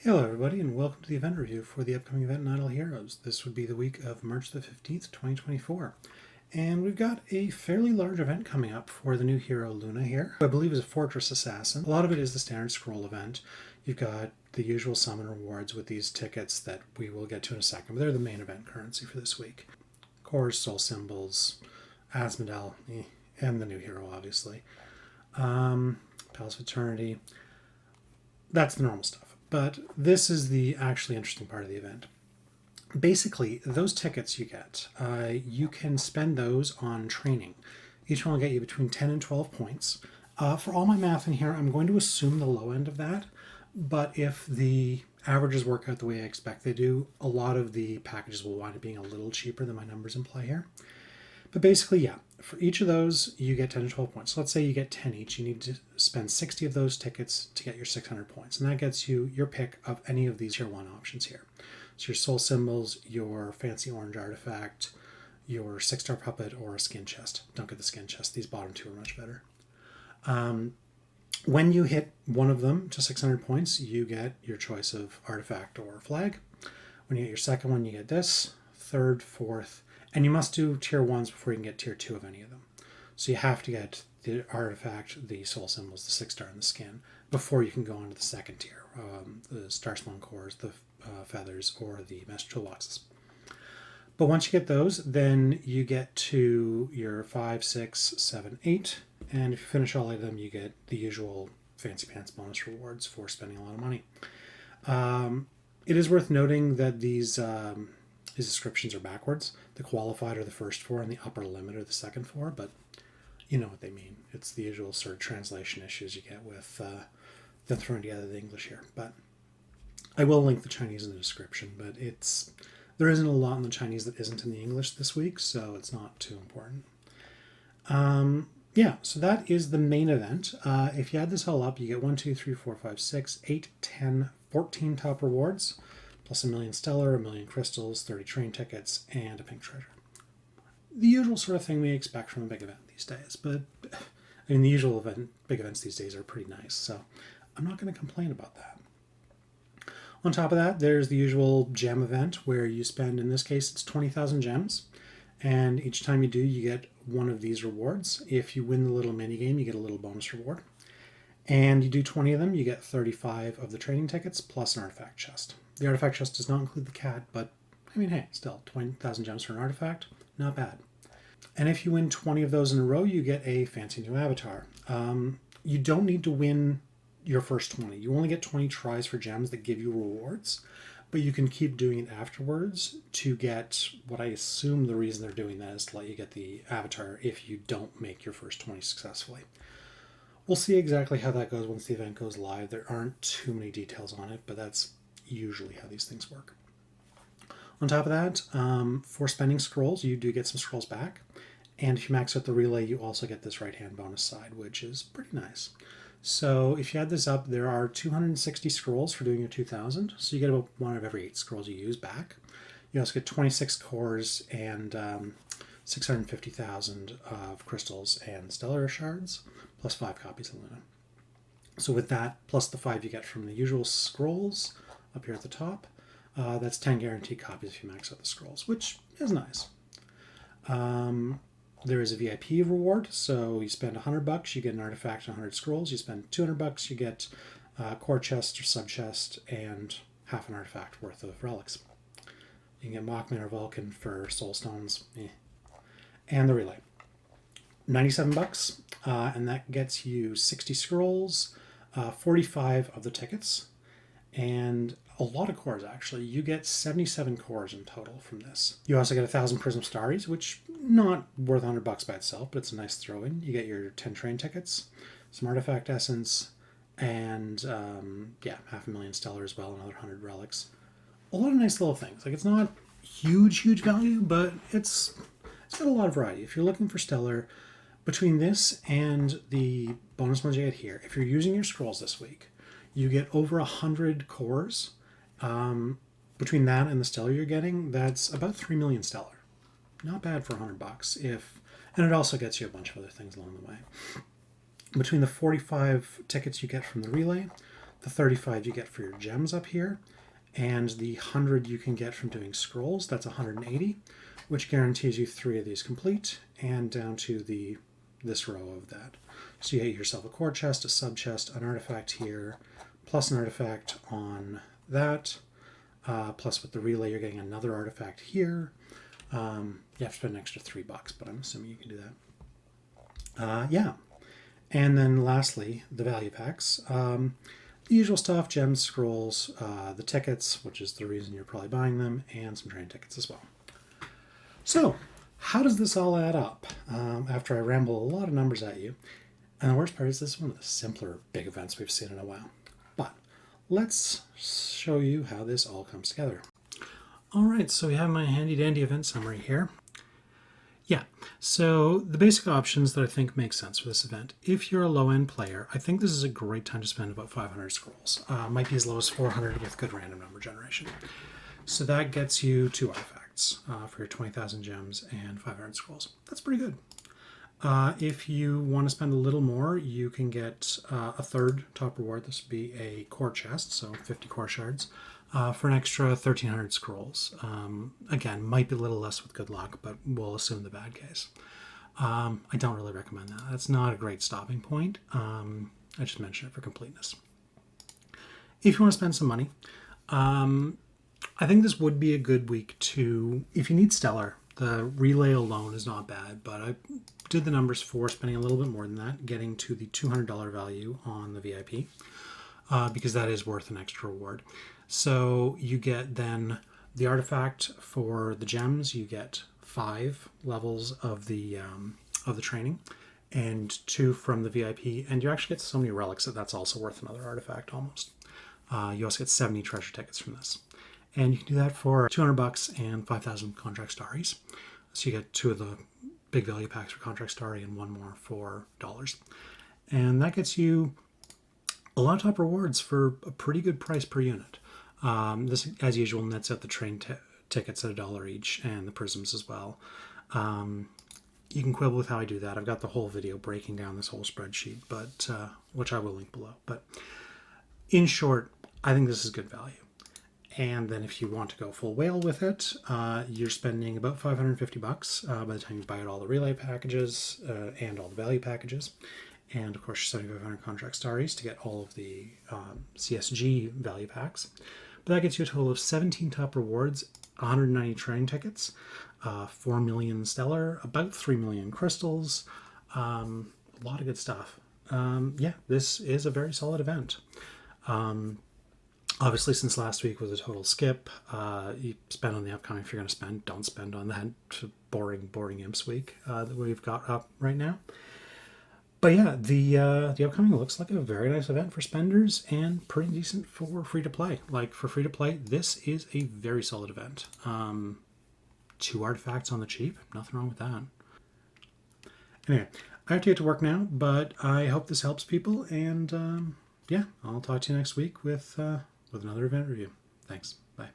Hello everybody and welcome to the event review for the upcoming event Idle Heroes. This would be the week of March the 15th, 2024. And we've got a fairly large event coming up for the new hero Luna here, who I believe is a Fortress Assassin. A lot of it is the standard scroll event. You've got the usual summon rewards with these tickets that we will get to in a second, but they're the main event currency for this week. Cores, Soul Symbols, Asmodel, and the new hero obviously. Palace of Eternity. That's the normal stuff. But this is the actually interesting part of the event. Basically, those tickets you get, you can spend those on training. Each one will get you between 10 and 12 points. For all my math in here, I'm going to assume the low end of that. But if the averages work out the way I expect they do, a lot of the packages will wind up being a little cheaper than my numbers imply here. But basically, yeah, for each of those, you get 10 to 12 points. So let's say you get 10 each. You need to spend 60 of those tickets to get your 600 points. And that gets you your pick of any of these tier 1 options here. So your Soul Symbols, your Fancy Orange Artifact, your 6-star Puppet, or a Skin Chest. Don't get the Skin Chest. These bottom two are much better. When you hit one of them to 600 points, you get your choice of Artifact or Flag. When you get your second one, you get this. Third, fourth, and you must do tier 1s before you can get tier 2 of any of them. So you have to get the Artifact, the Soul Symbols, the 6-star, and the Skin before you can go on to the second tier. The Starspawn Cores, the Feathers, or the Master Toolboxes. But once you get those, then you get to your 5, 6, 7, 8. And if you finish all 8 of them, you get the usual Fancy Pants bonus rewards for spending a lot of money. It is worth noting that these descriptions are backwards. The qualified are the first 4 and the upper limit are the second 4, but you know what they mean. It's the usual sort of translation issues you get with them throwing together the English here. But I will link the Chinese in the description, but there isn't a lot in the Chinese that isn't in the English this week, so it's not too important. Yeah, so that is the main event. If you add this all up, you get 1, 2, 3, 4, 5, 6, 8, 10, 14 top rewards, plus 1 million stellar, 1 million crystals, 30 train tickets, and a pink treasure. The usual sort of thing we expect from a big event these days, but I mean, the usual big events these days are pretty nice, so I'm not going to complain about that. On top of that, there's the usual gem event where you spend, in this case, it's 20,000 gems, and each time you do, you get one of these rewards. If you win the little mini game, you get a little bonus reward. And you do 20 of them, you get 35 of the training tickets plus an artifact chest. The artifact chest does not include the cat, but I mean, hey, still 20,000 gems for an artifact, not bad. And if you win 20 of those in a row, you get a fancy new avatar. You don't need to win your first 20. You only get 20 tries for gems that give you rewards, but you can keep doing it afterwards to get what I assume the reason they're doing that is to let you get the avatar if you don't make your first 20 successfully. We'll see exactly how that goes once the event goes live. There aren't too many details on it, but that's usually how these things work. On top of that, for spending scrolls, you do get some scrolls back. And if you max out the relay, you also get this right-hand bonus side, which is pretty nice. So if you add this up, there are 260 scrolls for doing your 2,000. So you get about 1 of every 8 scrolls you use back. You also get 26 cores and 650,000 of crystals and stellar shards, plus 5 copies of Luna. So with that, plus the 5 you get from the usual scrolls up here at the top, that's 10 guaranteed copies if you max out the scrolls, which is nice. There is a VIP reward, so you spend $100, you get an artifact and 100 scrolls. You spend $200, you get a core chest or sub chest and half an artifact worth of relics. You can get Mockman or Vulcan for soul stones, and the relay. $97, and that gets you 60 scrolls, 45 of the tickets, and a lot of cores actually. You get 77 cores in total from this. You also get 1,000 Prism Starries, which not worth $100 by itself, but it's a nice throw-in. You get your 10 train tickets, some artifact essence, and yeah, 500,000 stellar as well, another 100 relics. A lot of nice little things. Like, it's not huge value, but it's got a lot of variety. If you're looking for stellar, between this and the bonus ones you get here, if you're using your scrolls this week, you get over 100 cores. Between that and the stellar you're getting, that's about 3 million stellar. Not bad for $100. And it also gets you a bunch of other things along the way. Between the 45 tickets you get from the relay, the 35 you get for your gems up here, and the 100 you can get from doing scrolls. That's 180, which guarantees you 3 of these complete, and down to this row of that. So you get yourself a core chest, a sub chest, an artifact here, plus an artifact on that, plus with the relay you're getting another artifact here. You have to spend an extra $3, but I'm assuming you can do that. Yeah. And then lastly, the value packs. The usual stuff, gems, scrolls, the tickets, which is the reason you're probably buying them, and some train tickets as well. So, how does this all add up? After I ramble a lot of numbers at you. And the worst part is this is one of the simpler big events we've seen in a while. But let's show you how this all comes together. All right, so we have my handy dandy event summary here. Yeah, so the basic options that I think make sense for this event. If you're a low-end player, I think this is a great time to spend about 500 scrolls. Might be as low as 400 with good random number generation. So that gets you 2 artifacts for your 20,000 gems and 500 scrolls. That's pretty good. If you want to spend a little more, you can get a third top reward. This would be a core chest, so 50 core shards, for an extra 1,300 scrolls. Again, might be a little less with good luck, but we'll assume the bad case. I don't really recommend that. That's not a great stopping point. I just mentioned it for completeness. If you want to spend some money, I think this would be a good week to, if you need Stellar, the relay alone is not bad, but I did the numbers for spending a little bit more than that, getting to the $200 value on the VIP, because that is worth an extra reward. So you get then the artifact for the gems, you get 5 levels of the training, and 2 from the VIP, and you actually get so many relics that that's also worth another artifact almost. You also get 70 treasure tickets from this. And you can do that for $200 and 5,000 contract starries. So you get 2 of the big value packs for contract starry and 1 more for dollars. And that gets you a lot of top rewards for a pretty good price per unit. This, as usual, nets out the train tickets at $1 each and the prisms as well. You can quibble with how I do that. I've got the whole video breaking down this whole spreadsheet, but which I will link below. But in short, I think this is good value. And then if you want to go full whale with it, you're spending about $550 by the time you buy all the relay packages and all the value packages. And of course, 7,500 contract starries to get all of the CSG value packs. But that gets you a total of 17 top rewards, 190 train tickets, 4 million stellar, about 3 million crystals, a lot of good stuff. Yeah, this is a very solid event. Obviously, since last week was a total skip, you spend on the upcoming if you're going to spend. Don't spend on that boring Imps week that we've got up right now. But yeah, the upcoming looks like a very nice event for spenders and pretty decent for free-to-play. Like, for free-to-play, this is a very solid event. 2 artifacts on the cheap, nothing wrong with that. Anyway, I have to get to work now, but I hope this helps people, and yeah, I'll talk to you next week with another event review. Thanks. Bye.